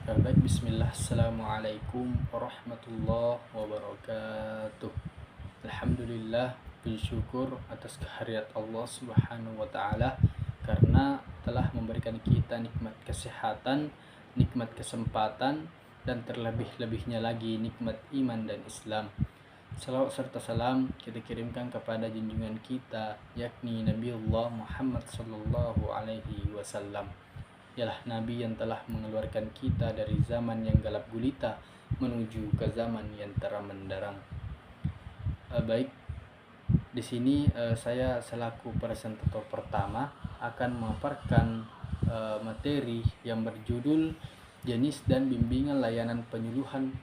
Baik, bismillah. Assalamualaikum warahmatullahi wabarakatuh. Alhamdulillah, bersyukur atas kehadirat Allah Subhanahu wa taala karena telah memberikan kita nikmat kesehatan, nikmat kesempatan, dan terlebih-lebihnya lagi nikmat iman dan Islam. Salawat serta salam kita kirimkan kepada junjungan kita, yakni Nabiullah Muhammad sallallahu alaihi wasallam. Ialah Nabi yang telah mengeluarkan kita dari zaman yang gelap gulita menuju ke zaman yang terang benderang. Baik, di sini saya selaku presentator pertama akan memaparkan materi yang berjudul jenis dan bimbingan layanan penyuluhan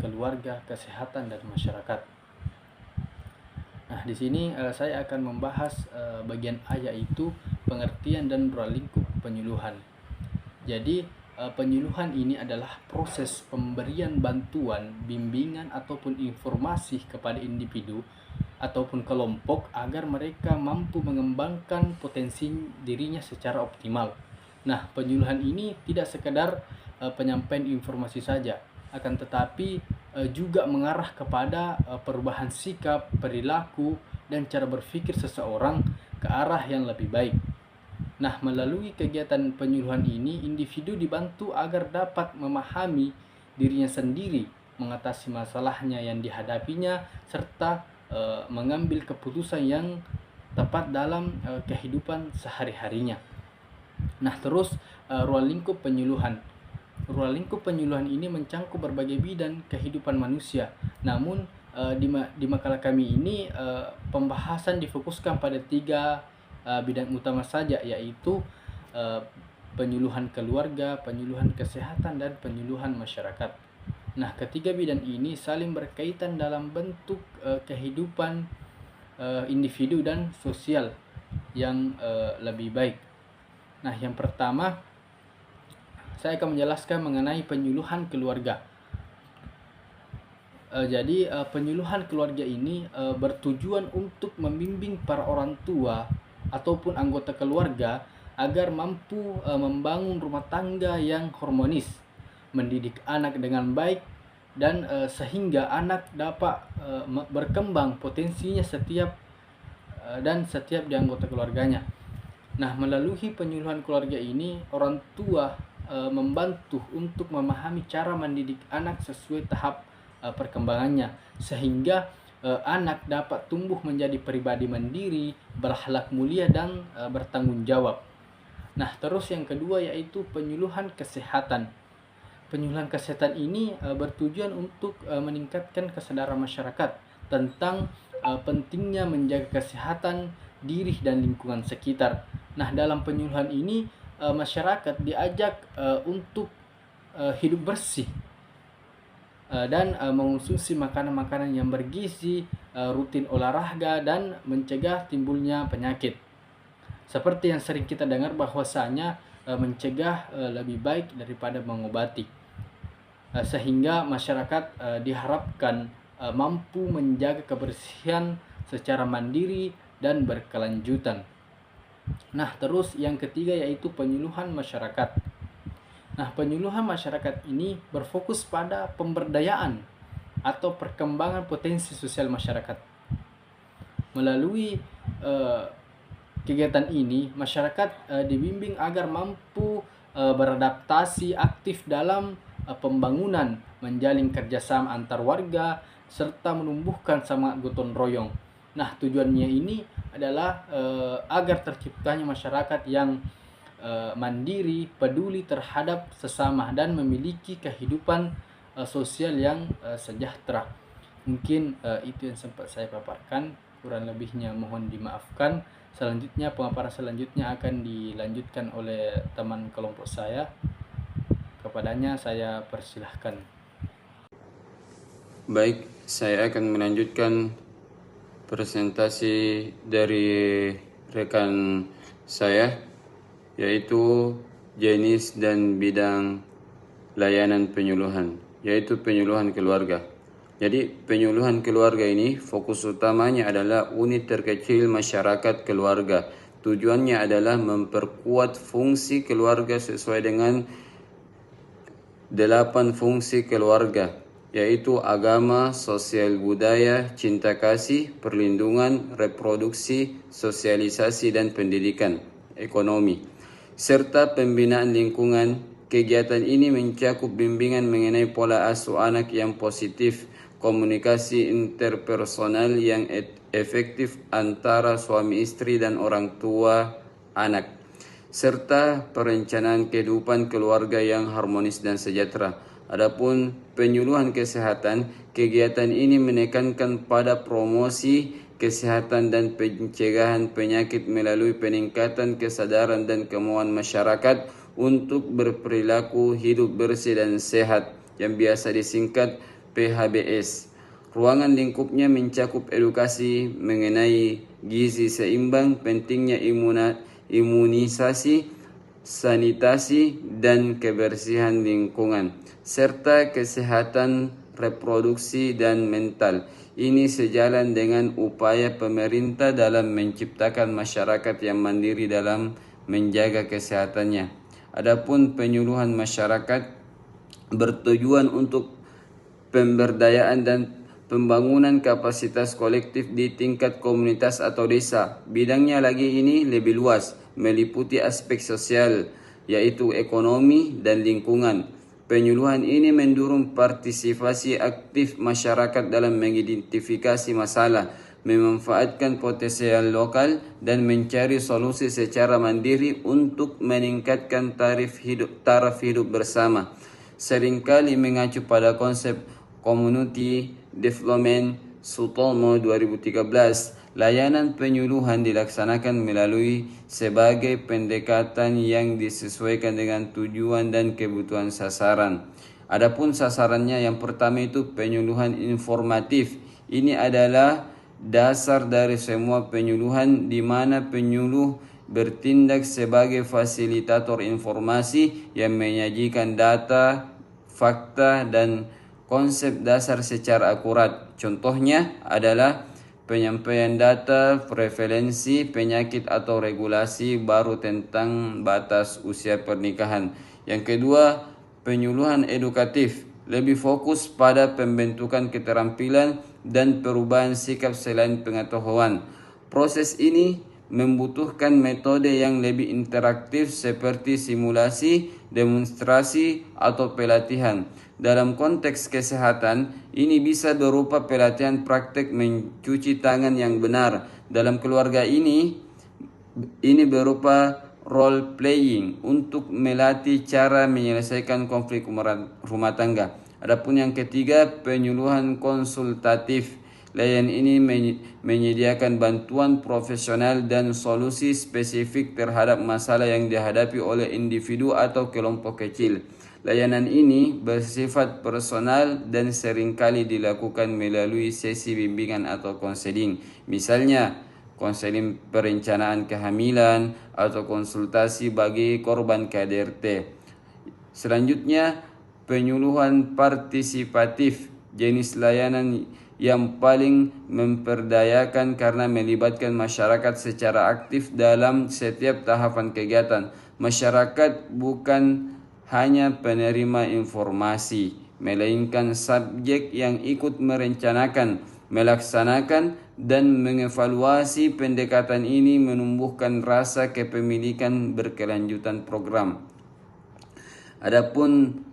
keluarga, kesehatan dan masyarakat. Nah, di sini saya akan membahas bagian A, yaitu pengertian dan ruang lingkup penyuluhan. Jadi penyuluhan ini adalah proses pemberian bantuan, bimbingan ataupun informasi kepada individu ataupun kelompok agar mereka mampu mengembangkan potensi dirinya secara optimal. Nah, penyuluhan ini tidak sekedar penyampaian informasi saja, akan tetapi juga mengarah kepada perubahan sikap, perilaku, dan cara berpikir seseorang ke arah yang lebih baik. Nah, melalui kegiatan penyuluhan ini, individu dibantu agar dapat memahami dirinya sendiri, mengatasi masalahnya yang dihadapinya, serta mengambil keputusan yang tepat dalam kehidupan sehari-harinya. Nah, terus ruang lingkup penyuluhan. Ruang lingkup penyuluhan ini mencangkup berbagai bidang kehidupan manusia. Namun di makalah kami ini pembahasan difokuskan pada 3 bidang utama saja, yaitu penyuluhan keluarga, penyuluhan kesehatan, dan penyuluhan masyarakat. Nah, ketiga bidang ini saling berkaitan dalam bentuk kehidupan individu dan sosial yang lebih baik. Nah, yang pertama saya akan menjelaskan mengenai penyuluhan keluarga. Jadi penyuluhan keluarga ini bertujuan untuk membimbing para orang tua ataupun anggota keluarga agar mampu membangun rumah tangga yang harmonis, mendidik anak dengan baik, dan sehingga anak dapat berkembang potensinya setiap di anggota keluarganya. Nah, melalui penyuluhan keluarga ini, orang tua membantu untuk memahami cara mendidik anak sesuai tahap perkembangannya, sehingga anak dapat tumbuh menjadi pribadi mandiri, berakhlak mulia, dan bertanggung jawab. Nah, terus yang kedua yaitu penyuluhan kesehatan. Penyuluhan kesehatan ini bertujuan untuk meningkatkan kesadaran masyarakat tentang pentingnya menjaga kesehatan diri dan lingkungan sekitar. Nah, dalam penyuluhan ini masyarakat diajak untuk hidup bersih dan mengonsumsi makanan-makanan yang bergizi, rutin olahraga, dan mencegah timbulnya penyakit. Seperti yang sering kita dengar bahwasanya mencegah lebih baik daripada mengobati. Sehingga masyarakat diharapkan mampu menjaga kebersihan secara mandiri dan berkelanjutan. Nah, terus yang ketiga yaitu penyuluhan masyarakat. Nah, penyuluhan masyarakat ini berfokus pada pemberdayaan atau perkembangan potensi sosial masyarakat. Melalui kegiatan ini, masyarakat dibimbing agar mampu beradaptasi aktif dalam pembangunan, menjalin kerjasama antar warga, serta menumbuhkan semangat gotong royong. Nah, tujuannya ini adalah agar terciptanya masyarakat yang mandiri, peduli terhadap sesama, dan memiliki kehidupan sosial yang sejahtera. Mungkin itu yang sempat saya paparkan, kurang lebihnya mohon dimaafkan. Selanjutnya, pemaparan selanjutnya akan dilanjutkan oleh teman kelompok saya. Kepadanya saya persilahkan. Baik, saya akan melanjutkan presentasi dari rekan saya, yaitu jenis dan bidang layanan penyuluhan, yaitu penyuluhan keluarga. Jadi penyuluhan keluarga ini fokus utamanya adalah unit terkecil masyarakat keluarga. Tujuannya adalah memperkuat fungsi keluarga sesuai 8 fungsi keluarga, yaitu agama, sosial budaya, cinta kasih, perlindungan, reproduksi, sosialisasi dan pendidikan, ekonomi, serta pembinaan lingkungan. Kegiatan ini mencakup bimbingan mengenai pola asuh anak yang positif, komunikasi interpersonal yang efektif antara suami istri dan orang tua anak, serta perencanaan kehidupan keluarga yang harmonis dan sejahtera. Adapun penyuluhan kesehatan, kegiatan ini menekankan pada promosi kesehatan dan pencegahan penyakit melalui peningkatan kesadaran dan kemauan masyarakat untuk berperilaku hidup bersih dan sehat yang biasa disingkat PHBS. Ruangan lingkupnya mencakup edukasi mengenai gizi seimbang, pentingnya imunisasi, sanitasi, dan kebersihan lingkungan, serta kesehatan reproduksi dan mental. Ini sejalan dengan upaya pemerintah dalam menciptakan masyarakat yang mandiri dalam menjaga kesehatannya. Adapun penyuluhan masyarakat bertujuan untuk pemberdayaan dan pembangunan kapasitas kolektif di tingkat komunitas atau desa. Bidangnya lagi ini lebih luas, meliputi aspek sosial, yaitu ekonomi dan lingkungan. Penyuluhan ini mendorong partisipasi aktif masyarakat dalam mengidentifikasi masalah, memanfaatkan potensial lokal, dan mencari solusi secara mandiri untuk meningkatkan taraf hidup bersama. Seringkali mengacu pada konsep Community Development Sutomo 2013. Layanan penyuluhan dilaksanakan melalui sebagai pendekatan yang disesuaikan dengan tujuan dan kebutuhan sasaran. Adapun sasarannya, yang pertama itu penyuluhan informatif. Ini adalah dasar dari semua penyuluhan, di mana penyuluh bertindak sebagai fasilitator informasi yang menyajikan data, fakta, dan konsep dasar secara akurat. Contohnya adalah penyampaian data, prevalensi penyakit atau regulasi baru tentang batas usia pernikahan. Yang kedua, penyuluhan edukatif, lebih fokus pada pembentukan keterampilan dan perubahan sikap selain pengetahuan. Proses ini membutuhkan metode yang lebih interaktif seperti simulasi, demonstrasi, atau pelatihan. Dalam konteks kesehatan, ini bisa berupa pelatihan praktek mencuci tangan yang benar. Dalam keluarga ini berupa role playing untuk melatih cara menyelesaikan konflik rumah tangga. Adapun yang ketiga, penyuluhan konsultatif. Layanan ini menyediakan bantuan profesional dan solusi spesifik terhadap masalah yang dihadapi oleh individu atau kelompok kecil. Layanan ini bersifat personal dan seringkali dilakukan melalui sesi bimbingan atau konseling. Misalnya, konseling perencanaan kehamilan atau konsultasi bagi korban KDRT. Selanjutnya, penyuluhan partisipatif, jenis layanan yang paling memperdayakan karena melibatkan masyarakat secara aktif dalam setiap tahapan kegiatan. Masyarakat bukan hanya penerima informasi, melainkan subjek yang ikut merencanakan, melaksanakan, dan mengevaluasi. Pendekatan ini menumbuhkan rasa kepemilikan berkelanjutan program. Adapun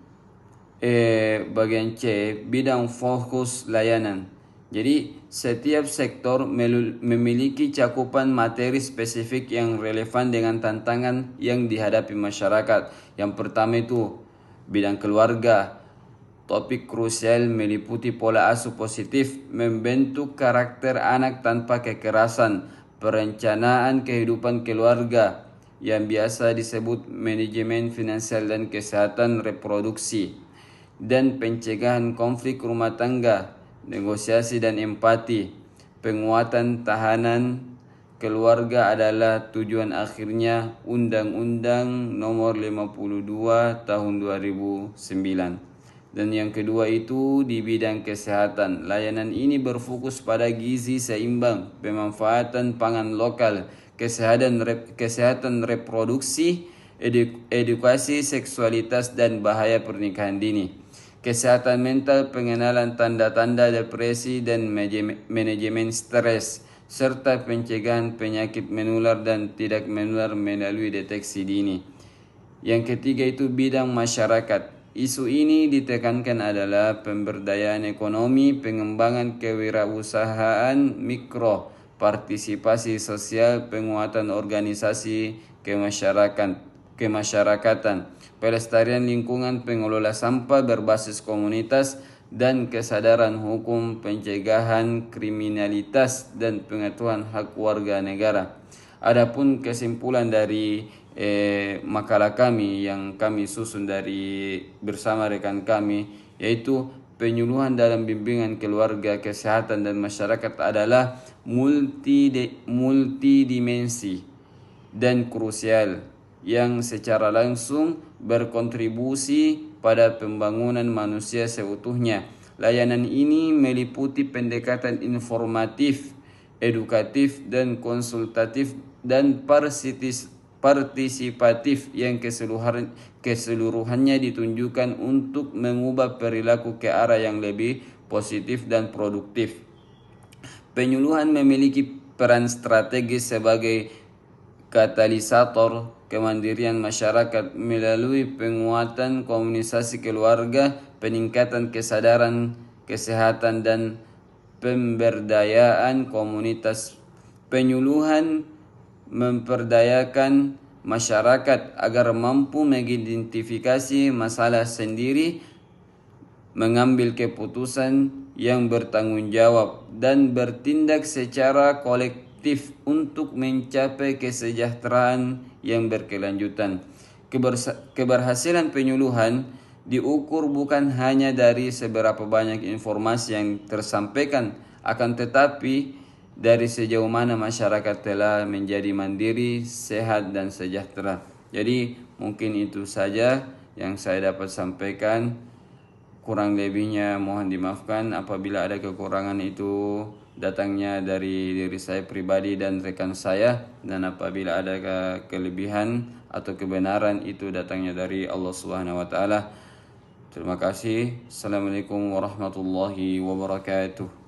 bagian C, bidang fokus layanan. Jadi setiap sektor memiliki cakupan materi spesifik yang relevan dengan tantangan yang dihadapi masyarakat. Yang pertama itu bidang keluarga. Topik krusial meliputi pola asuh positif, membentuk karakter anak tanpa kekerasan, perencanaan kehidupan keluarga yang biasa disebut manajemen finansial dan kesehatan reproduksi, dan pencegahan konflik rumah tangga, negosiasi dan empati. Penguatan tahanan keluarga adalah tujuan akhirnya Undang-Undang Nomor 52 Tahun 2009. Dan yang kedua itu di bidang kesehatan. Layanan ini berfokus pada gizi seimbang, pemanfaatan pangan lokal, kesehatan reproduksi, edukasi seksualitas dan bahaya pernikahan dini, kesehatan mental, pengenalan tanda-tanda depresi dan manajemen stres, serta pencegahan penyakit menular dan tidak menular melalui deteksi dini. Yang ketiga itu bidang masyarakat. Isu ini ditekankan adalah pemberdayaan ekonomi, pengembangan kewirausahaan mikro, partisipasi sosial, penguatan organisasi kemasyarakatan, pelestarian lingkungan, pengelola sampah berbasis komunitas, dan kesadaran hukum, pencegahan kriminalitas, dan pengetahuan hak warga negara. Adapun kesimpulan dari makalah kami yang kami susun dari bersama rekan kami, yaitu penyuluhan dalam bimbingan keluarga, kesehatan dan masyarakat adalah multidimensi dan krusial yang secara langsung berkontribusi pada pembangunan manusia seutuhnya. Layanan ini meliputi pendekatan informatif, edukatif dan konsultatif dan partisipatif yang keseluruhannya ditunjukkan untuk mengubah perilaku ke arah yang lebih positif dan produktif. Penyuluhan memiliki peran strategis sebagai katalisator kemandirian masyarakat melalui penguatan komunikasi keluarga, peningkatan kesadaran kesehatan dan pemberdayaan komunitas. Penyuluhan memperdayakan masyarakat agar mampu mengidentifikasi masalah sendiri, mengambil keputusan yang bertanggung jawab, dan bertindak secara kolektif untuk mencapai kesejahteraan yang berkelanjutan. Keberhasilan penyuluhan diukur bukan hanya dari seberapa banyak informasi yang tersampaikan, akan tetapi dari sejauh mana masyarakat telah menjadi mandiri, sehat dan sejahtera. Jadi mungkin itu saja yang saya dapat sampaikan. Kurang lebihnya mohon dimaafkan. Apabila ada kekurangan itu datangnya dari diri saya pribadi dan rekan saya, dan apabila ada kelebihan atau kebenaran itu datangnya dari Allah Subhanahu wa taala. Terima kasih. Assalamualaikum warahmatullahi wabarakatuh.